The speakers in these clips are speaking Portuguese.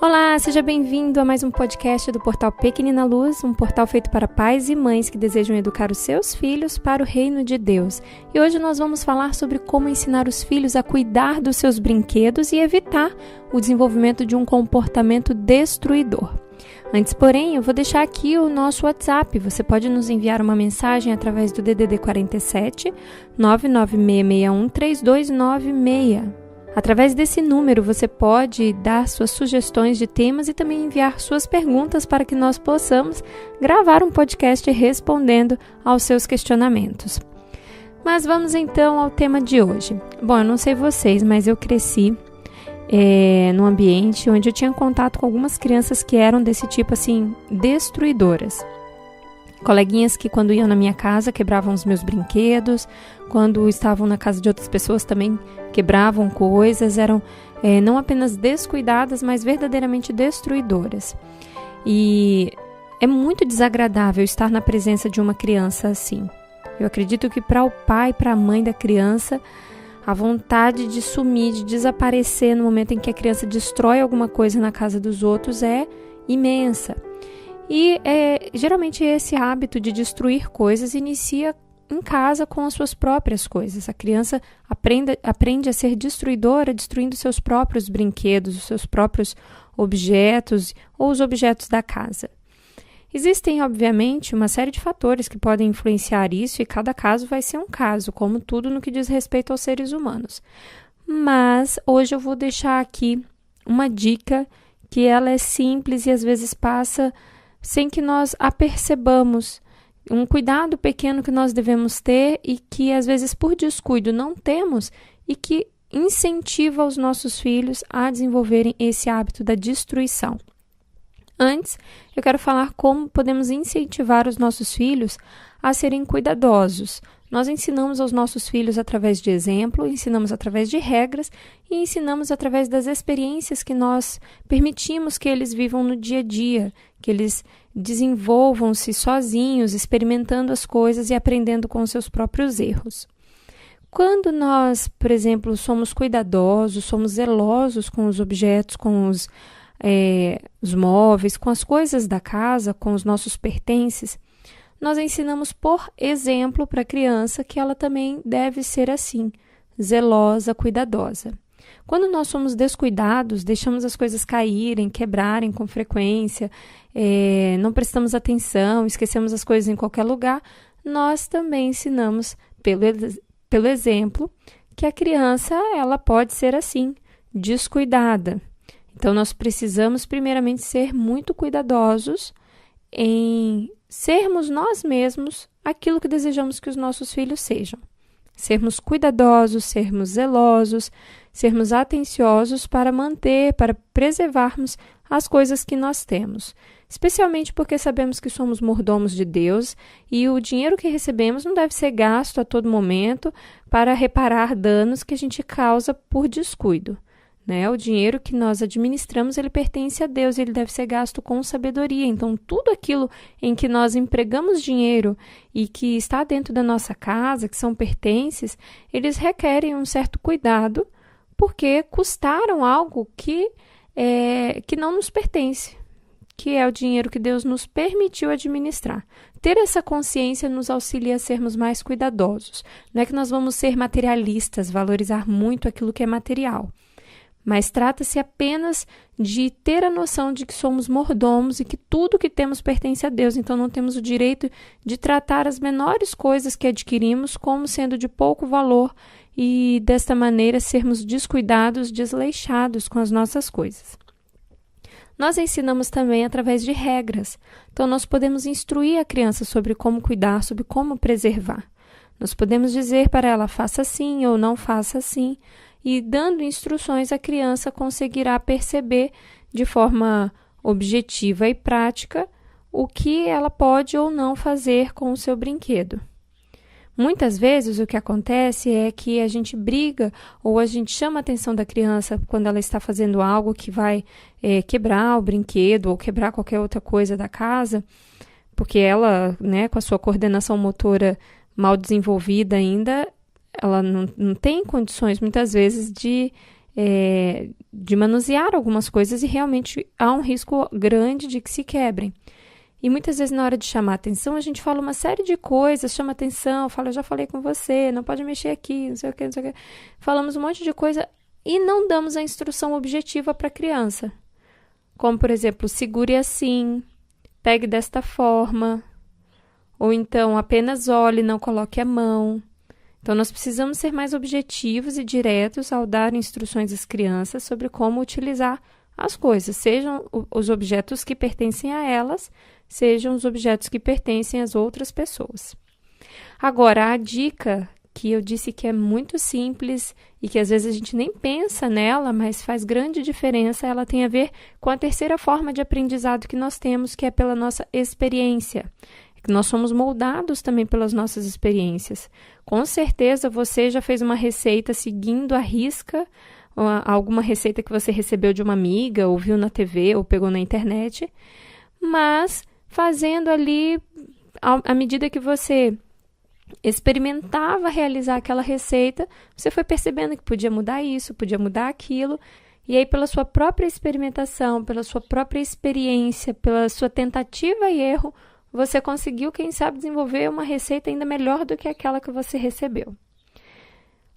Olá, seja bem-vindo a mais um podcast do portal Pequenina Luz, um portal feito para pais e mães que desejam educar os seus filhos para o reino de Deus. E hoje nós vamos falar sobre como ensinar os filhos a cuidar dos seus brinquedos e evitar o desenvolvimento de um comportamento destruidor. Antes, porém, eu vou deixar aqui o nosso WhatsApp. Você pode nos enviar uma mensagem através do DDD 47 99661 3296. Através desse número, você pode dar suas sugestões de temas e também enviar suas perguntas para que nós possamos gravar um podcast respondendo aos seus questionamentos. Mas vamos então ao tema de hoje. Bom, eu não sei vocês, mas eu cresci num ambiente onde eu tinha contato com algumas crianças que eram desse tipo, assim, destruidoras. Coleguinhas que quando iam na minha casa quebravam os meus brinquedos, quando estavam na casa de outras pessoas também quebravam coisas, eram não apenas descuidadas, mas verdadeiramente destruidoras. E é muito desagradável estar na presença de uma criança assim. Eu acredito que para o pai e para a mãe da criança, a vontade de sumir, de desaparecer no momento em que a criança destrói alguma coisa na casa dos outros é imensa. E geralmente esse hábito de destruir coisas inicia em casa com as suas próprias coisas. A criança aprende a ser destruidora, destruindo seus próprios brinquedos, os seus próprios objetos ou os objetos da casa. Existem, obviamente, uma série de fatores que podem influenciar isso e cada caso vai ser um caso, como tudo no que diz respeito aos seres humanos. Mas hoje eu vou deixar aqui uma dica que ela é simples e às vezes passa sem que nós a percebamos. Um cuidado pequeno que nós devemos ter e que às vezes por descuido não temos e que incentiva os nossos filhos a desenvolverem esse hábito da destruição. Antes, eu quero falar como podemos incentivar os nossos filhos a serem cuidadosos. Nós ensinamos aos nossos filhos através de exemplo, ensinamos através de regras e ensinamos através das experiências que nós permitimos que eles vivam no dia a dia, que eles desenvolvam-se sozinhos, experimentando as coisas e aprendendo com os seus próprios erros. Quando nós, por exemplo, somos cuidadosos, somos zelosos com os objetos, com os móveis, com as coisas da casa, com os nossos pertences, nós ensinamos por exemplo para a criança que ela também deve ser assim, zelosa, cuidadosa. Quando nós somos descuidados, deixamos as coisas caírem, quebrarem com frequência, não prestamos atenção, esquecemos as coisas em qualquer lugar, nós também ensinamos pelo exemplo que a criança ela pode ser assim, descuidada. Então, nós precisamos primeiramente ser muito cuidadosos em sermos nós mesmos aquilo que desejamos que os nossos filhos sejam. Sermos cuidadosos, sermos zelosos, sermos atenciosos para manter, para preservarmos as coisas que nós temos. Especialmente porque sabemos que somos mordomos de Deus e o dinheiro que recebemos não deve ser gasto a todo momento para reparar danos que a gente causa por descuido. O dinheiro que nós administramos, ele pertence a Deus e ele deve ser gasto com sabedoria. Então, tudo aquilo em que nós empregamos dinheiro e que está dentro da nossa casa, que são pertences, eles requerem um certo cuidado, porque custaram algo que não nos pertence, que é o dinheiro que Deus nos permitiu administrar. Ter essa consciência nos auxilia a sermos mais cuidadosos. Não é que nós vamos ser materialistas, valorizar muito aquilo que é material. Mas trata-se apenas de ter a noção de que somos mordomos e que tudo que temos pertence a Deus. Então, não temos o direito de tratar as menores coisas que adquirimos como sendo de pouco valor e, desta maneira, sermos descuidados, desleixados com as nossas coisas. Nós ensinamos também através de regras. Então, nós podemos instruir a criança sobre como cuidar, sobre como preservar. Nós podemos dizer para ela, faça assim ou não faça assim. E dando instruções, a criança conseguirá perceber de forma objetiva e prática o que ela pode ou não fazer com o seu brinquedo. Muitas vezes o que acontece é que a gente briga ou a gente chama a atenção da criança quando ela está fazendo algo que vai quebrar o brinquedo ou quebrar qualquer outra coisa da casa, porque ela, com a sua coordenação motora mal desenvolvida ainda, ela não tem condições, muitas vezes, de de manusear algumas coisas e realmente há um risco grande de que se quebrem. E muitas vezes na hora de chamar atenção, a gente fala uma série de coisas, chama atenção, fala, eu já falei com você, não pode mexer aqui, não sei o que, não sei o que. Falamos um monte de coisa e não damos a instrução objetiva para a criança. Como, por exemplo, segure assim, pegue desta forma, ou então apenas olhe, não coloque a mão. Então, nós precisamos ser mais objetivos e diretos ao dar instruções às crianças sobre como utilizar as coisas, sejam os objetos que pertencem a elas, sejam os objetos que pertencem às outras pessoas. Agora, a dica que eu disse que é muito simples e que às vezes a gente nem pensa nela, mas faz grande diferença, ela tem a ver com a terceira forma de aprendizado que nós temos, que é pela nossa experiência. Nós somos moldados também pelas nossas experiências. Com certeza você já fez uma receita seguindo à risca, alguma receita que você recebeu de uma amiga, ou viu na TV, ou pegou na internet, mas fazendo ali, à medida que você experimentava realizar aquela receita, você foi percebendo que podia mudar isso, podia mudar aquilo, e aí pela sua própria experimentação, pela sua própria experiência, pela sua tentativa e erro, você conseguiu, quem sabe, desenvolver uma receita ainda melhor do que aquela que você recebeu.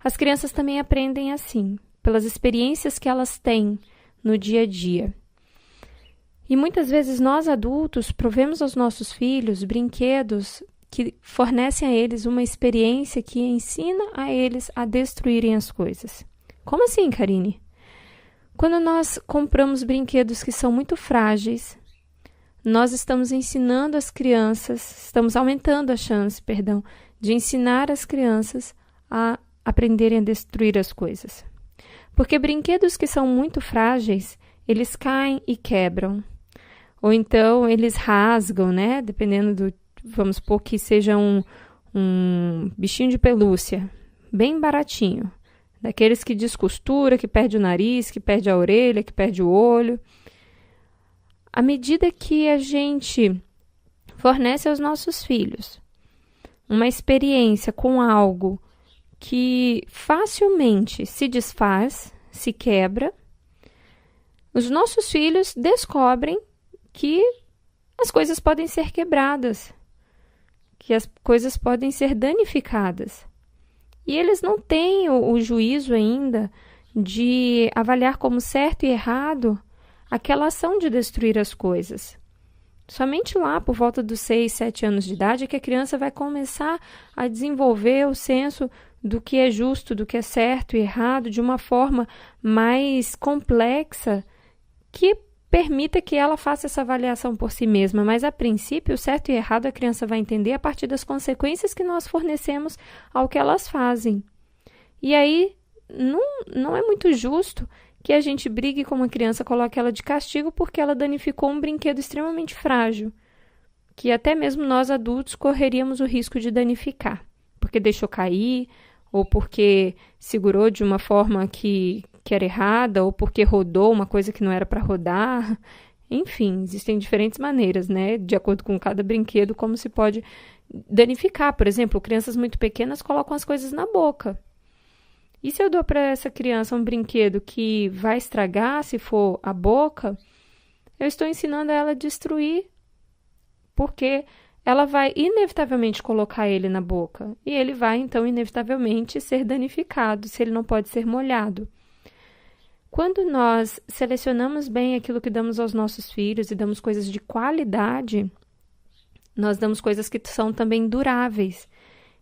As crianças também aprendem assim, pelas experiências que elas têm no dia a dia. E muitas vezes nós adultos provemos aos nossos filhos brinquedos que fornecem a eles uma experiência que ensina a eles a destruírem as coisas. Como assim, Karine? Quando nós compramos brinquedos que são muito frágeis, nós estamos ensinando as crianças, estamos aumentando a chance, de ensinar as crianças a aprenderem a destruir as coisas. Porque brinquedos que são muito frágeis, eles caem e quebram. Ou então eles rasgam, né? Dependendo do, vamos supor que seja um bichinho de pelúcia, bem baratinho. Daqueles que descostura, que perde o nariz, que perde a orelha, que perde o olho. À medida que a gente fornece aos nossos filhos uma experiência com algo que facilmente se desfaz, se quebra, os nossos filhos descobrem que as coisas podem ser quebradas, que as coisas podem ser danificadas. E eles não têm o juízo ainda de avaliar como certo e errado aquela ação de destruir as coisas. Somente lá, por volta dos 6, 7 anos de idade, é que a criança vai começar a desenvolver o senso do que é justo, do que é certo e errado, de uma forma mais complexa, que permita que ela faça essa avaliação por si mesma. Mas, a princípio, o certo e errado a criança vai entender a partir das consequências que nós fornecemos ao que elas fazem. E aí, não é muito justo que a gente brigue com uma criança, coloque ela de castigo porque ela danificou um brinquedo extremamente frágil, que até mesmo nós adultos correríamos o risco de danificar, porque deixou cair, ou porque segurou de uma forma que era errada, ou porque rodou uma coisa que não era para rodar. Enfim, existem diferentes maneiras, né, de acordo com cada brinquedo, como se pode danificar. Por exemplo, crianças muito pequenas colocam as coisas na boca. E se eu dou para essa criança um brinquedo que vai estragar, se for a boca, eu estou ensinando ela a destruir, porque ela vai inevitavelmente colocar ele na boca. E ele vai, então, inevitavelmente ser danificado, se ele não pode ser molhado. Quando nós selecionamos bem aquilo que damos aos nossos filhos e damos coisas de qualidade, nós damos coisas que são também duráveis.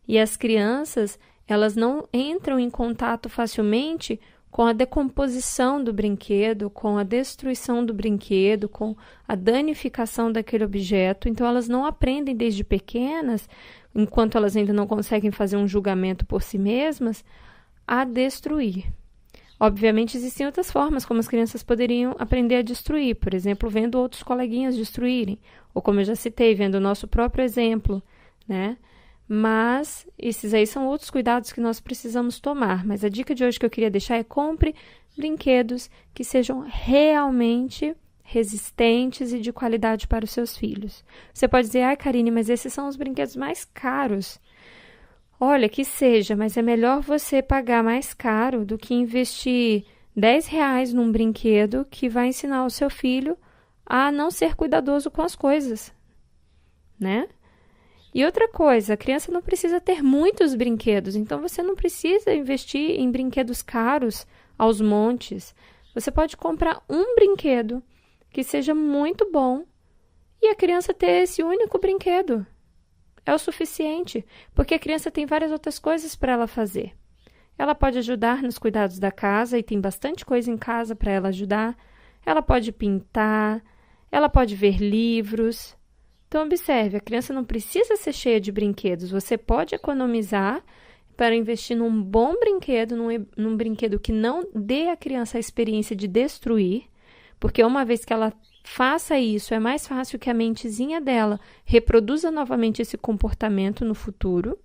E as crianças, elas não entram em contato facilmente com a decomposição do brinquedo, com a destruição do brinquedo, com a danificação daquele objeto. Então, elas não aprendem desde pequenas, enquanto elas ainda não conseguem fazer um julgamento por si mesmas, a destruir. Obviamente, existem outras formas como as crianças poderiam aprender a destruir, por exemplo, vendo outros coleguinhas destruírem, ou como eu já citei, vendo o nosso próprio exemplo, né? Mas esses aí são outros cuidados que nós precisamos tomar. Mas a dica de hoje que eu queria deixar é: compre brinquedos que sejam realmente resistentes e de qualidade para os seus filhos. Você pode dizer: ai, Karine, mas esses são os brinquedos mais caros. Olha, que seja, mas é melhor você pagar mais caro do que investir R$10 num brinquedo que vai ensinar o seu filho a não ser cuidadoso com as coisas, né? E outra coisa, a criança não precisa ter muitos brinquedos, então você não precisa investir em brinquedos caros aos montes. Você pode comprar um brinquedo que seja muito bom e a criança ter esse único brinquedo. É o suficiente, porque a criança tem várias outras coisas para ela fazer. Ela pode ajudar nos cuidados da casa e tem bastante coisa em casa para ela ajudar. Ela pode pintar, ela pode ver livros. Então, observe, a criança não precisa ser cheia de brinquedos. Você pode economizar para investir num bom brinquedo, num brinquedo que não dê à criança a experiência de destruir, porque uma vez que ela faça isso, é mais fácil que a mentezinha dela reproduza novamente esse comportamento no futuro.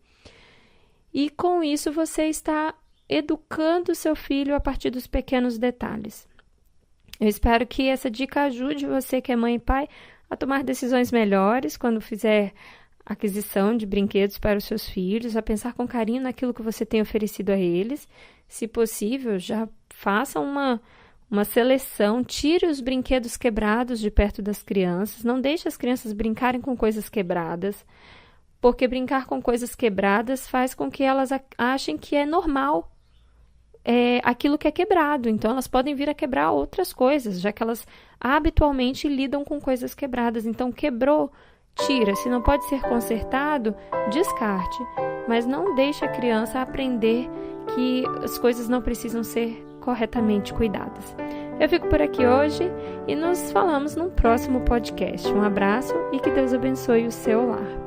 E com isso você está educando o seu filho a partir dos pequenos detalhes. Eu espero que essa dica ajude você, que é mãe e pai, a tomar decisões melhores quando fizer aquisição de brinquedos para os seus filhos, a pensar com carinho naquilo que você tem oferecido a eles. Se possível, já faça uma seleção, tire os brinquedos quebrados de perto das crianças, não deixe as crianças brincarem com coisas quebradas, porque brincar com coisas quebradas faz com que elas achem que é normal aquilo que é quebrado. Então, elas podem vir a quebrar outras coisas, já que elas habitualmente lidam com coisas quebradas. Então, quebrou, tira. Se não pode ser consertado, descarte. Mas não deixe a criança aprender que as coisas não precisam ser corretamente cuidadas. Eu fico por aqui hoje e nos falamos num próximo podcast. Um abraço e que Deus abençoe o seu lar.